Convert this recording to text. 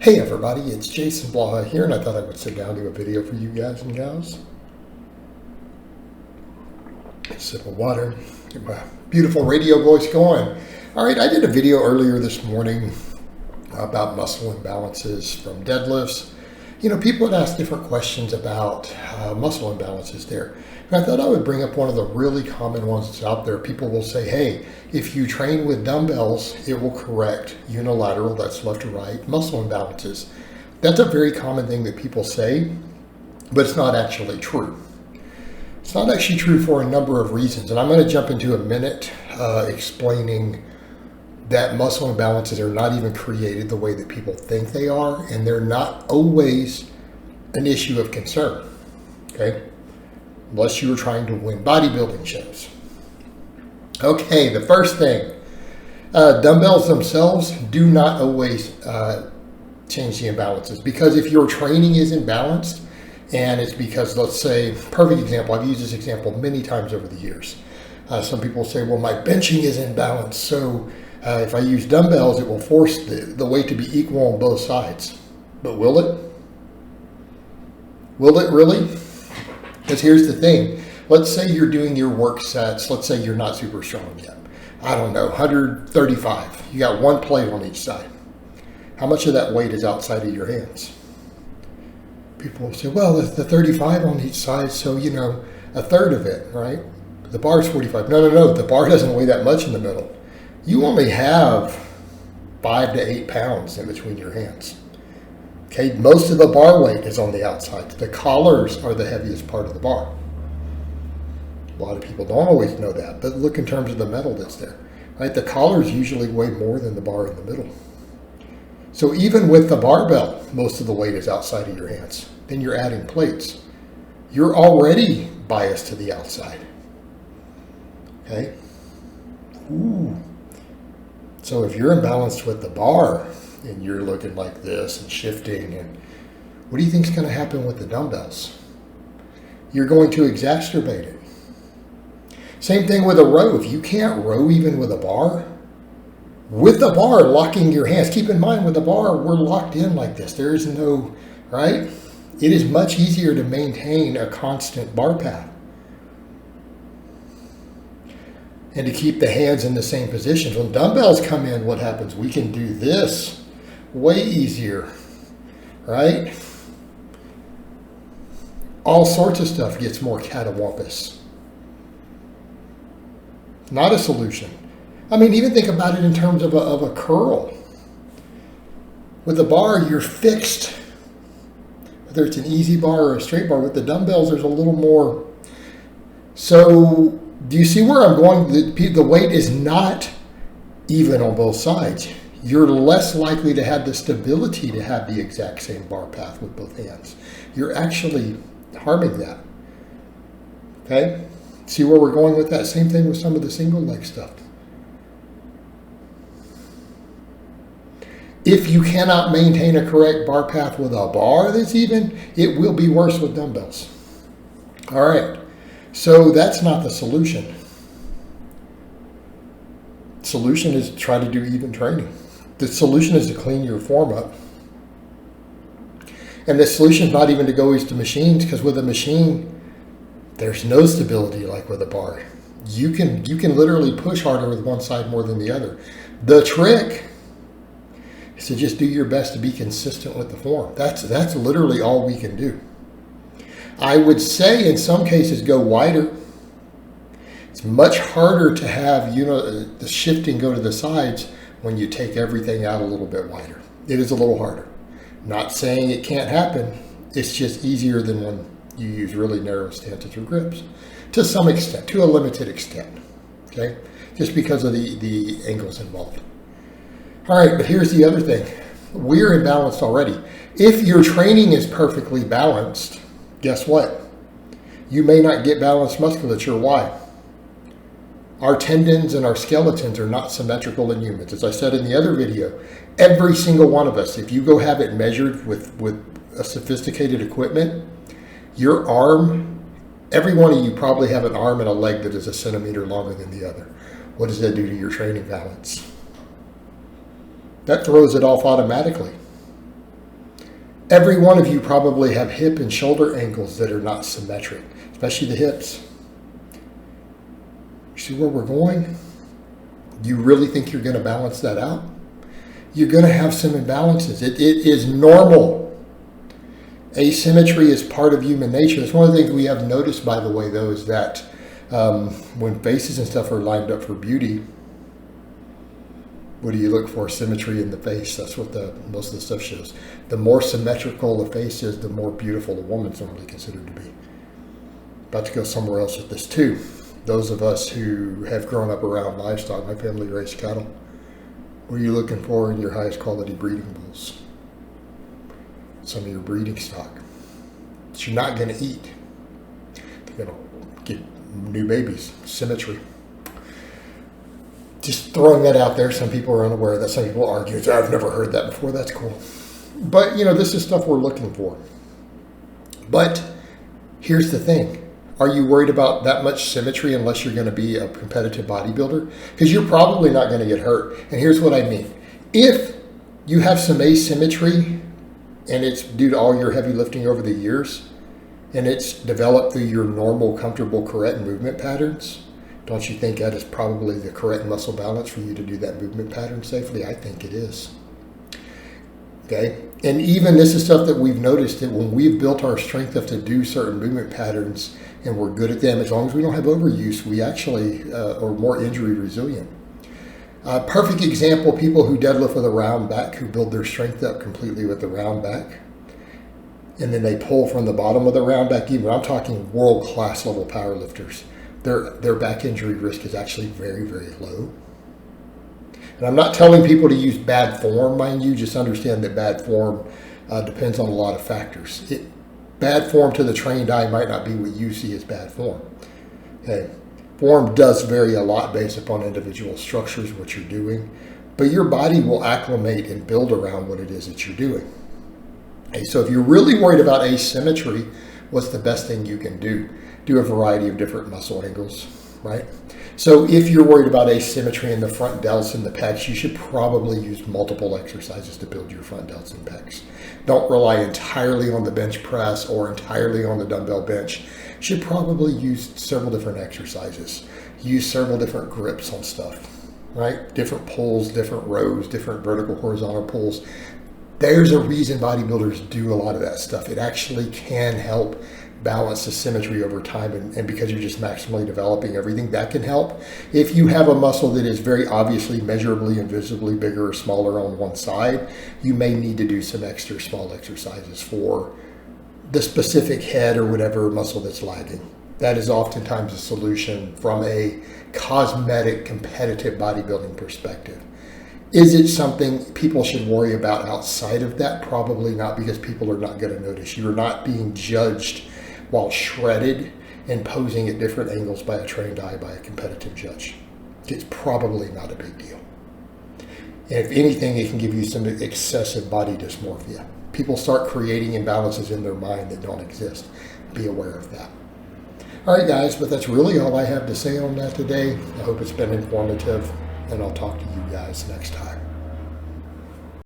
Hey everybody, it's Jason Blaha here, and I thought I would sit down and do a video for you guys and gals. Sip of water, get my beautiful radio voice going. All right, I did a video earlier this morning about muscle imbalances from deadlifts. You know, people had asked different questions about muscle imbalances there. And I thought I would bring up one of the really common ones that's out there. People will say, hey, if you train with dumbbells, it will correct unilateral, that's left to right, muscle imbalances. That's a very common thing that people say, but it's not actually true. It's not actually true for a number of reasons. And I'm going to jump into a minute explaining that muscle imbalances are not even created the way that people think they are, and they're not always an issue of concern, okay? Unless you were trying to win bodybuilding shows. Okay, the first thing, dumbbells themselves do not always change the imbalances, because if your training is imbalanced, and it's because, let's say, perfect example, I've used this example many times over the years. Some people say, well, my benching is imbalanced, so if I use dumbbells, it will force the weight to be equal on both sides. But will it? Will it really? Because here's the thing. Let's say you're doing your work sets. Let's say you're not super strong yet. I don't know, 135. You got one plate on each side. How much of that weight is outside of your hands? People will say, well, the 35 on each side, so, you know, a third of it, right? The bar's 45. No. The bar doesn't weigh that much in the middle. You only have 5 to 8 pounds in between your hands. Okay, most of the bar weight is on the outside. The collars are the heaviest part of the bar. A lot of people don't always know that, but look in terms of the metal that's there. Right, the collars usually weigh more than the bar in the middle. So even with the barbell, most of the weight is outside of your hands. Then you're adding plates. You're already biased to the outside. Okay. Ooh. So if you're imbalanced with the bar and you're looking like this and shifting, and what do you think is going to happen with the dumbbells? You're going to exacerbate it. Same thing with a row. If you can't row even with a bar, with the bar locking your hands, keep in mind with the bar, we're locked in like this. There is no, right? It is much easier to maintain a constant bar path. And to keep the hands in the same positions. When dumbbells come in, what happens? We can do this way easier, right? All sorts of stuff gets more catawampus. Not a solution. I mean, even think about it in terms of a curl. With the bar, you're fixed. Whether it's an easy bar or a straight bar. With the dumbbells, there's a little more. So, do you see where I'm going? The weight is not even on both sides. You're less likely to have the stability to have the exact same bar path with both hands. You're actually harming that. Okay? See where we're going with that? Same thing with some of the single leg stuff. If you cannot maintain a correct bar path with a bar that's even, it will be worse with dumbbells. All right. So that's not the solution. Solution is to try to do even training. The solution is to clean your form up. And the solution is not even to go to machines, because with a machine, there's no stability like with a bar. You can literally push harder with one side more than the other. The trick is to just do your best to be consistent with the form. That's literally all we can do. I would say in some cases go wider. It's much harder to have, you know, the shifting go to the sides when you take everything out a little bit wider. It is a little harder. Not saying it can't happen. It's just easier than when you use really narrow stances or grips. To some extent, to a limited extent. Okay? Just because of the angles involved. All right, but here's the other thing. We're imbalanced already. If your training is perfectly balanced, guess what? You may not get balanced musculature. Why? Our tendons and our skeletons are not symmetrical in humans. As I said in the other video, every single one of us, if you go have it measured with a sophisticated equipment, your arm, every one of you probably have an arm and a leg that is a centimeter longer than the other. What does that do to your training balance? That throws it off automatically. Every one of you probably have hip and shoulder angles that are not symmetric, especially the hips. You see where we're going? You really think you're going to balance that out? You're going to have some imbalances. It is normal. Asymmetry is part of human nature. That's one of the things we have noticed, by the way, though, is that when faces and stuff are lined up for beauty, what do you look for? Symmetry in the face. That's what most of the stuff shows. The more symmetrical the face is, the more beautiful the woman's normally considered to be. About to go somewhere else with this too. Those of us who have grown up around livestock, my family raised cattle. What are you looking for in your highest quality breeding bulls? Some of your breeding stock that you're not going to eat. They're going to get new babies. Symmetry. Just throwing that out there. Some people are unaware of that. Some people argue, I've never heard that before. That's cool. But, this is stuff we're looking for. But here's the thing. Are you worried about that much symmetry unless you're going to be a competitive bodybuilder? Because you're probably not going to get hurt. And here's what I mean. If you have some asymmetry and it's due to all your heavy lifting over the years and it's developed through your normal, comfortable, correct movement patterns, don't you think that is probably the correct muscle balance for you to do that movement pattern safely? I think it is. Okay? And even this is stuff that we've noticed that when we've built our strength up to do certain movement patterns and we're good at them, as long as we don't have overuse, we actually are more injury resilient. Perfect example, people who deadlift with a round back, who build their strength up completely with the round back, and then they pull from the bottom of the round back. Even I'm talking world-class level power lifters. Their back injury risk is actually very, very low. And I'm not telling people to use bad form, mind you. Just understand that bad form depends on a lot of factors. Bad form to the trained eye might not be what you see as bad form. Okay. Form does vary a lot based upon individual structures, what you're doing. But your body will acclimate and build around what it is that you're doing. Okay, so if you're really worried about asymmetry, what's the best thing you can do? Do a variety of different muscle angles, right? So if you're worried about asymmetry in the front delts and the pecs, you should probably use multiple exercises to build your front delts and pecs. Don't rely entirely on the bench press or entirely on the dumbbell bench. You should probably use several different exercises. Use several different grips on stuff, right? Different pulls, different rows, different vertical, horizontal pulls. There's a reason bodybuilders do a lot of that stuff. It actually can help balance the symmetry over time, and because you're just maximally developing everything, that can help. If you have a muscle that is very obviously measurably and visibly bigger or smaller on one side, you may need to do some extra small exercises for the specific head or whatever muscle that's lagging. That is oftentimes a solution from a cosmetic competitive bodybuilding perspective. Is it something people should worry about outside of that? Probably not, because people are not going to notice. You're not being judged while shredded and posing at different angles by a trained eye by a competitive judge. It's probably not a big deal. And if anything, it can give you some excessive body dysmorphia. People start creating imbalances in their mind that don't exist. Be aware of that. All right, guys, but that's really all I have to say on that today. I hope it's been informative, and I'll talk to you guys next time.